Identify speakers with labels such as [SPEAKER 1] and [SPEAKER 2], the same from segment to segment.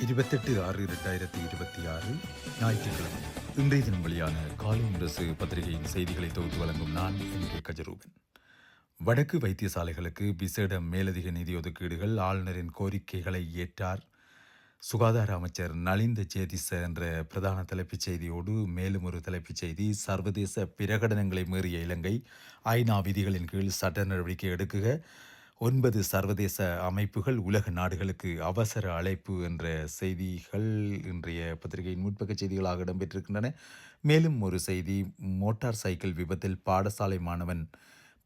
[SPEAKER 1] 28/6/2026 ஞாயிற்றுக்கிழமை இன்றைய தினம் வெளியான காலை முரசு பத்திரிகையின் செய்திகளை தொகுத்து வழங்கும் நான் எம்.கே. கஜரூபன். வடக்கு வைத்தியசாலைகளுக்கு விசேட மேலதிக நிதி ஒதுக்கீடுகள், ஆளுநரின் கோரிக்கைகளை ஏற்றார் சுகாதார அமைச்சர் நலிந்த ஜேதிச என்ற பிரதான தலைப்புச் செய்தியோடு மேலும் ஒரு தலைப்புச் செய்தி, சர்வதேச பிரகடனங்களை மீறிய இலங்கை ஐநா விதிகளின் கீழ் சட்ட நடவடிக்கை எடுக்குக, 9 சர்வதேச அமைப்புகள் உலக நாடுகளுக்கு அவசர அழைப்பு என்ற செய்திகள் இன்றைய பத்திரிகையின் முற்பக்க செய்திகளாக இடம்பெற்றிருக்கின்றன. மேலும் ஒரு செய்தி, மோட்டார் சைக்கிள் விபத்தில் பாடசாலை மாணவன்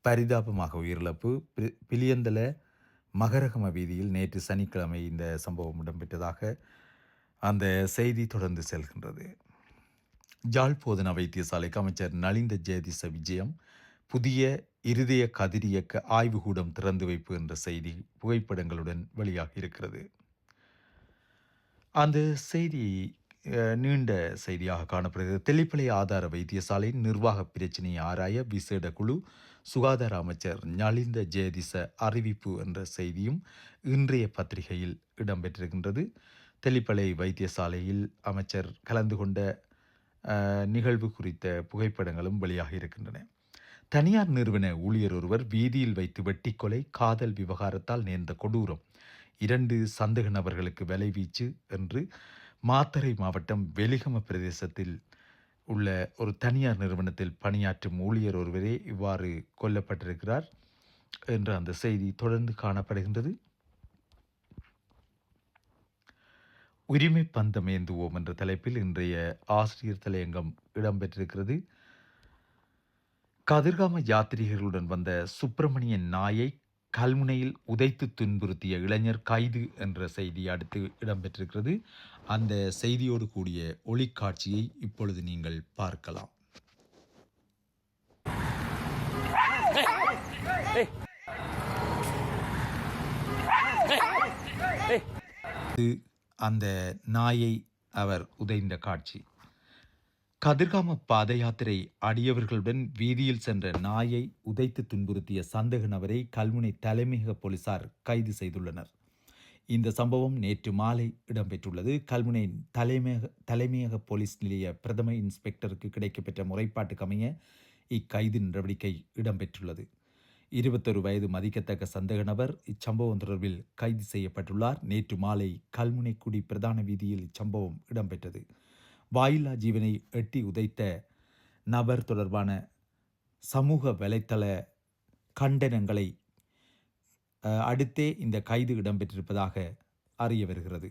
[SPEAKER 1] பரிதாபமாக உயிரிழப்பு. பிலியந்தல மகரகம வீதியில் நேற்று சனிக்கிழமை இந்த சம்பவம் இடம்பெற்றதாக அந்த செய்தி தொடர்ந்து செல்கின்றது. ஜாழ் போதனா வைத்தியசாலைக்கு அமைச்சர் நலிந்த ஜேதிச விஜயம். புதிய இருதய கதிரியக்க ஆய்வுகூடம் திறந்து வைப்பு என்ற செய்தி புகைப்படங்களுடன் வெளியாகி இருக்கிறது. அந்த செய்தி நீண்ட செய்தியாக காணப்படுகிறது. தெல்லிப்பளை ஆதார வைத்தியசாலையின் நிர்வாக பிரச்சினையை ஆராய விசேட குழு, சுகாதார அமைச்சர் நலிந்த ஜேதிச அறிவிப்பு என்ற செய்தியும் இன்றைய பத்திரிகையில் இடம்பெற்றிருக்கின்றது. தெல்லிப்பளை வைத்தியசாலையில் அமைச்சர் கலந்து கொண்ட நிகழ்வு குறித்த புகைப்படங்களும் வெளியாகி இருக்கின்றன. தனியார் நிறுவன ஊழியர் ஒருவர் வீதியில் வைத்து வெட்டி கொலை, காதல் விவகாரத்தால் நேர்ந்த கொடூரம், 2 சந்தேக நபர்களுக்கு வலைவீச்சு என்று மாத்தறை மாவட்டம் வெலிகம பிரதேசத்தில் உள்ள ஒரு தனியார் நிறுவனத்தில் பணியாற்றும் ஊழியர் ஒருவரே இவ்வாறு கொல்லப்பட்டிருக்கிறார் என்ற அந்த செய்தி தொடர்ந்து காணப்படுகின்றது. உரிமை பந்தம் ஏந்துவோம் என்ற தலைப்பில் இன்றைய ஆசிரியர் தலையங்கம் இடம்பெற்றிருக்கிறது. கதிர்காம யாத்திரிகர்களுடன் வந்த சுப்பிரமணியன் நாயை கல்முனையில் உதைத்து துன்புறுத்திய இளைஞர் கைது என்ற செய்தி அடுத்து இடம்பெற்றிருக்கிறது. அந்த செய்தியோடு கூடிய ஒளிக்காட்சியை இப்பொழுது நீங்கள் பார்க்கலாம். அந்த நாயை அவர் உதைந்த காட்சி. கதிர்காம பாத யாத்திரை அடியவர்களுடன் வீதியில் சென்ற நாயை உதைத்து துன்புறுத்திய சந்தேக நபரை கல்முனை தலைமையக போலீசார் கைது செய்துள்ளனர். இந்த சம்பவம் நேற்று மாலை இடம்பெற்றுள்ளது. கல்முனை தலைமையக போலீஸ் நிலைய பிரதம இன்ஸ்பெக்டருக்கு கிடைக்கப்பெற்ற முறைப்பாட்டுக்கு அமைய இக்கைது நடவடிக்கை இடம்பெற்றுள்ளது. 21 வயது மதிக்கத்தக்க சந்தேக நபர் இச்சம்பவம் தொடர்பில் கைது செய்யப்பட்டுள்ளார். நேற்று மாலை கல்முனைக்குடி பிரதான வீதியில் இச்சம்பவம் இடம்பெற்றது. வாயில்லா ஜீவனை எட்டி உதைத்த நபர் தொடர்பான சமூக வலைத்தள கண்டனங்களை அடுத்தே இந்த கைது இடம்பெற்றிருப்பதாக அறிய வருகிறது.